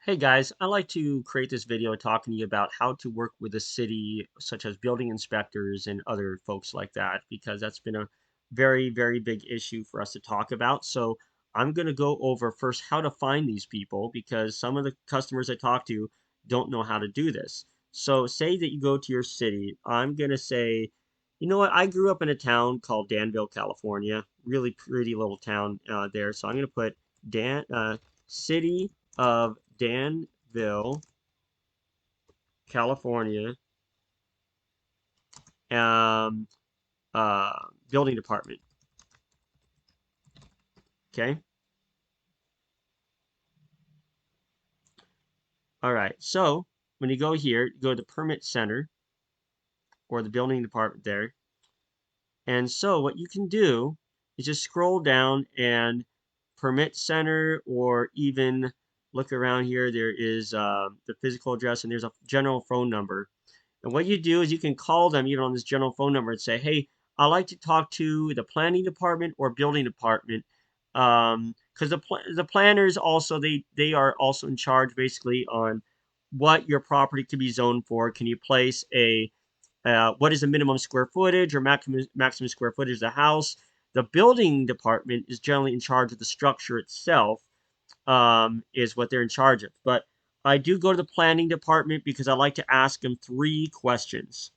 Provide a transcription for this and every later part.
Hey guys, I'd like to create this video talking to you about how to work with the city, such as building inspectors and other folks like that, because that's been a very, very big issue for us to talk about. So I'm going to go over first how to find these people because some of the customers I talk to don't know how to do this. So say that you go to your city. I'm going to say, you know what? I grew up in a town called Danville, California, really pretty little town there. So I'm going to put city of Danville, California, um, uh, building department. Okay. All right. So when you go here, you go to the permit center or the building department there. And so what you can do is just scroll down and permit center or even look around here. There is the physical address and there's a general phone number. And what you do is you can call them even on this general phone number and say, hey, I'd like to talk to the planning department or building department. Because the planners also, they are also in charge basically on what your property can be zoned for. Can you place what is the minimum square footage or maximum square footage of the house? The building department is generally in charge of the structure itself, is what they're in charge of. But I do go to the planning department because I like to ask them three questions.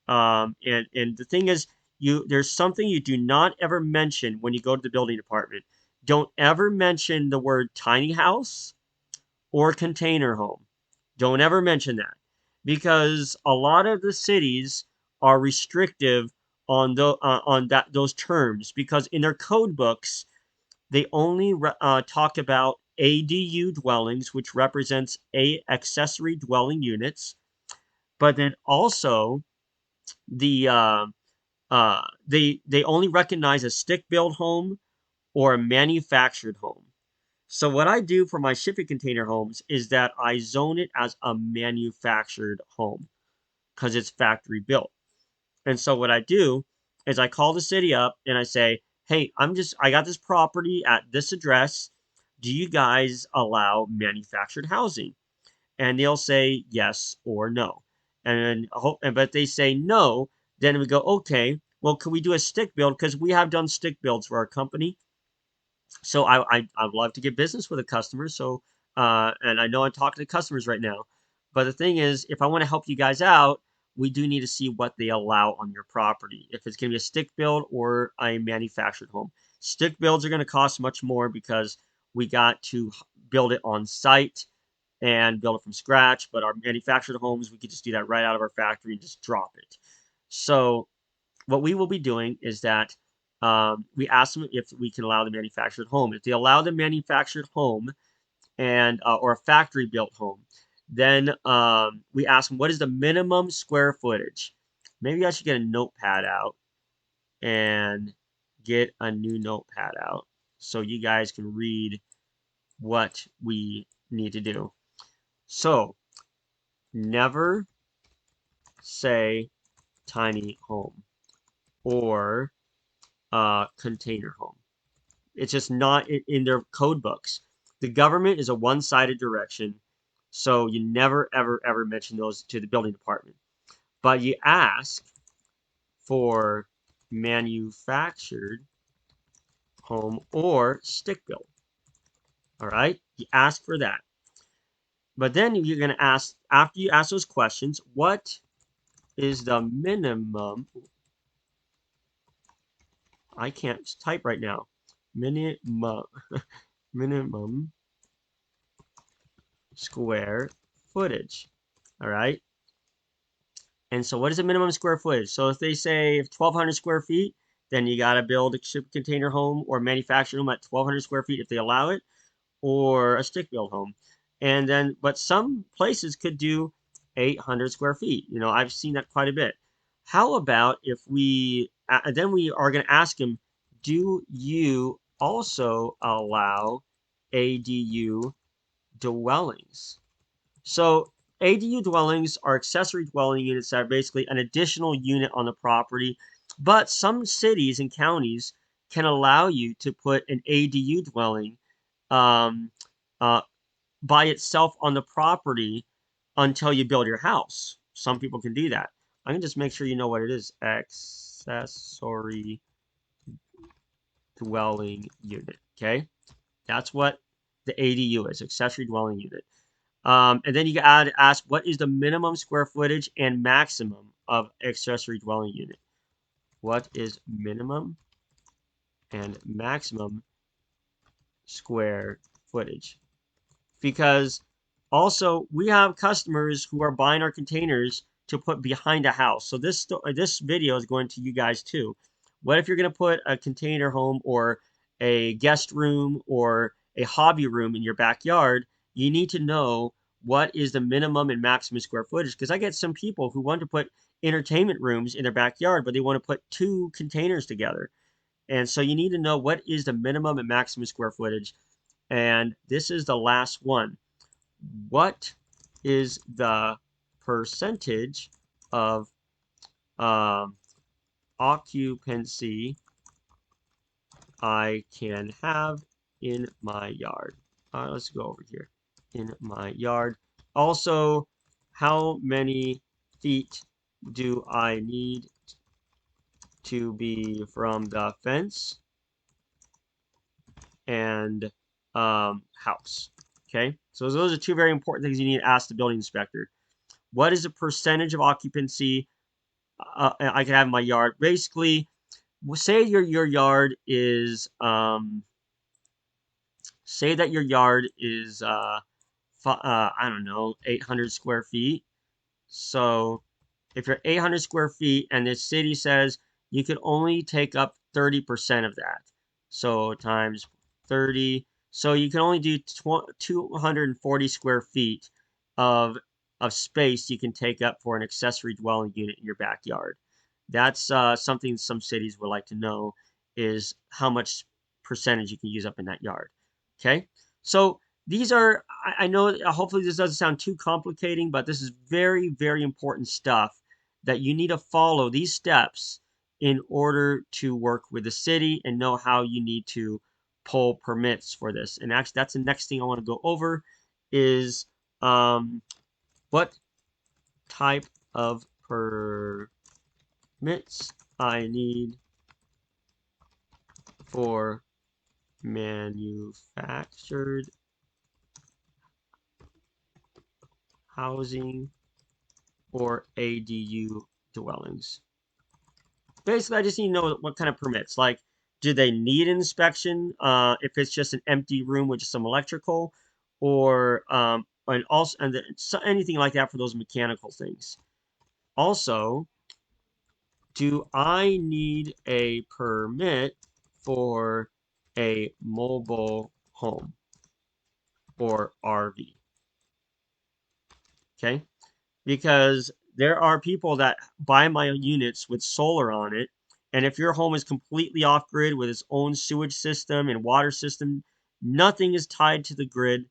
And the thing is, there's something you do not ever mention when you go to the building department. Don't ever mention the word tiny house or container home. Don't ever mention that because a lot of the cities are restrictive on those terms because in their code books they only talk about ADU dwellings, which represents a accessory dwelling units, but then also the they only recognize a stick-built home or a manufactured home. So what I do for my shipping container homes is that I zone it as a manufactured home because it's factory built. And so what I do is I call the city up and I say, "Hey, I got this property at this address. Do you guys allow manufactured housing?" And they'll say yes or no. But they say no, then we go, "Okay, well, can we do a stick build? Because we have done stick builds for our company. So I'd love to get business with a customer. So and I know I'm talking to customers right now, but the thing is, if I want to help you guys out, we do need to see what they allow on your property. If it's going to be a stick build or a manufactured home. Stick builds are going to cost much more because we got to build it on site and build it from scratch. But our manufactured homes, we could just do that right out of our factory and just drop it. So what we will be doing is that we ask them if we can allow the manufactured home. If they allow the manufactured home and or a factory built home, then we ask them what is the minimum square footage. Maybe I should get a notepad out and get a new notepad out so you guys can read what we need to do. So never say tiny home or container home. It's just not in their code books. The government is a one-sided direction, so you never, ever, ever mention those to the building department. But you ask for manufactured home or stick built. All right, you ask for that. But then you're going to ask, after you ask those questions, what is the minimum? I can't type right now. Minimum, minimum square footage. All right. And so what is the minimum square footage? So if they say 1,200 square feet, then you got to build a ship container home or manufactured home at 1,200 square feet if they allow it, or a stick built home. And then, but some places could do 800 square feet. You know, I've seen that quite a bit. How about if then we are going to ask them, do you also allow ADU dwellings? So ADU dwellings are accessory dwelling units that are basically an additional unit on the property, but some cities and counties can allow you to put an ADU dwelling um, uh, by itself on the property until you build your house. Some people can do that. I can just make sure you know what it is. Accessory dwelling unit. Okay, that's what the ADU is, accessory dwelling unit. And then you can ask what is the minimum square footage and maximum of accessory dwelling unit? What is minimum and maximum square footage? Because also we have customers who are buying our containers to put behind a house. So this video is going to you guys too. What if you're going to put a container home or a guest room or a hobby room in your backyard? You need to know what is the minimum and maximum square footage, because I get some people who want to put entertainment rooms in their backyard, but they want to put 2 containers together. And so you need to know what is the minimum and maximum square footage. And this is the last one. What is the percentage of occupancy I can have in my yard? Let's go over here. In my yard. Also, how many feet do I need to be from the fence and house? Okay, so those are 2 very important things you need to ask the building inspector. What is the percentage of occupancy I can have in my yard? Basically, say your yard is say that your yard is I don't know, 800 square feet. So if you're 800 square feet and the city says you can only take up 30% of that, so times 30, so you can only do 240 square feet of space you can take up for an accessory dwelling unit in your backyard. That's something some cities would like to know, is how much percentage you can use up in that yard. Okay, so these are, I know, hopefully this doesn't sound too complicating, but this is very, very important stuff that you need to follow these steps in order to work with the city and know how you need to pull permits for this. And actually, that's the next thing I want to go over is what type of permits I need for manufactured housing or ADU dwellings. Basically, I just need to know what kind of permits. Like, do they need inspection if it's just an empty room with just some electrical, or and also so anything like that for those mechanical things. Also, do I need a permit for a mobile home or RV? Okay, because there are people that buy my units with solar on it, and if your home is completely off grid with its own sewage system and water system, nothing is tied to the grid,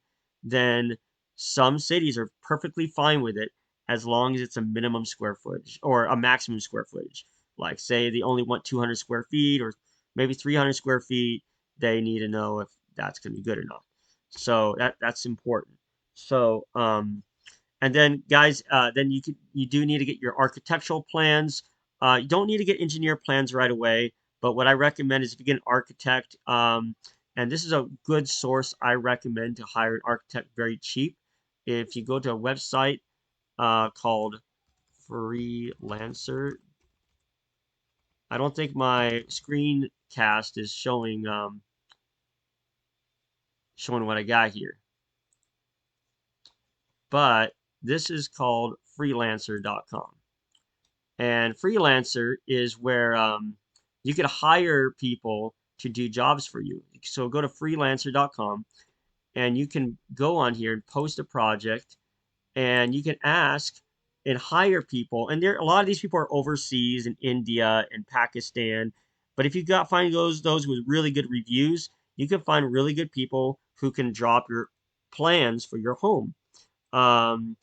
then some cities are perfectly fine with it as long as it's a minimum square footage or a maximum square footage. Like, say they only want 200 square feet or maybe 300 square feet, they need to know if that's going to be good or not. So that's important. So and then, guys, then you do need to get your architectural plans. You don't need to get engineer plans right away, but what I recommend is if you get an architect, and this is a good source, I recommend to hire an architect very cheap. If you go to a website called Freelancer, I don't think my screencast is showing what I got here, but this is called freelancer.com. And freelancer is where you can hire people to do jobs for you. So go to freelancer.com and you can go on here and post a project, and you can ask and hire people. And there, a lot of these people are overseas in India and Pakistan. But if you got find those with really good reviews, you can find really good people who can drop your plans for your home and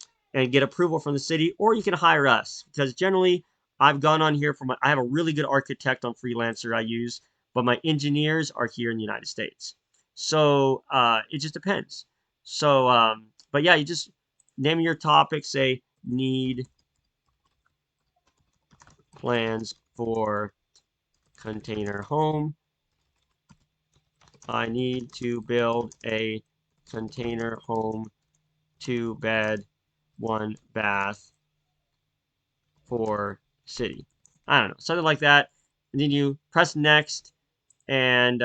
get approval from the city, or you can hire us, because generally I've gone on here I have a really good architect on Freelancer I use, but my engineers are here in the United States. So it just depends. So, but yeah, you just name your topic, say need plans for container home. I need to build a container home, 2 bed, 1 bath for city. I don't know, something like that. And then you press next, and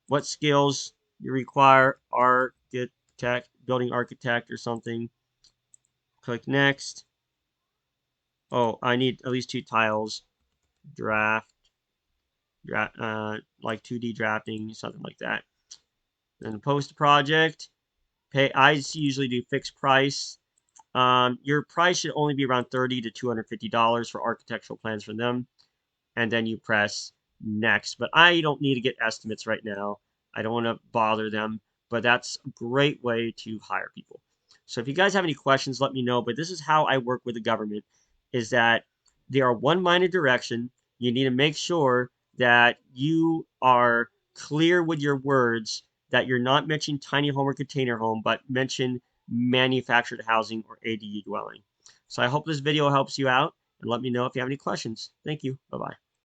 what skills you require, architect, building architect or something. Click next. Oh, I need at least 2 tiles. Draft, like 2D drafting, something like that. Then post project. Pay. I usually do fixed price. Your price should only be around $30 to $250 for architectural plans for them, and then you press next. But I don't need to get estimates right now. I don't want to bother them, but that's a great way to hire people. So if you guys have any questions, let me know. But this is how I work with the government, is that they are one-minded direction. You need to make sure that you are clear with your words, that you're not mentioning tiny home or container home, but mention manufactured housing or ADU dwelling. So I hope this video helps you out, and let me know if you have any questions. Thank you. Bye-bye.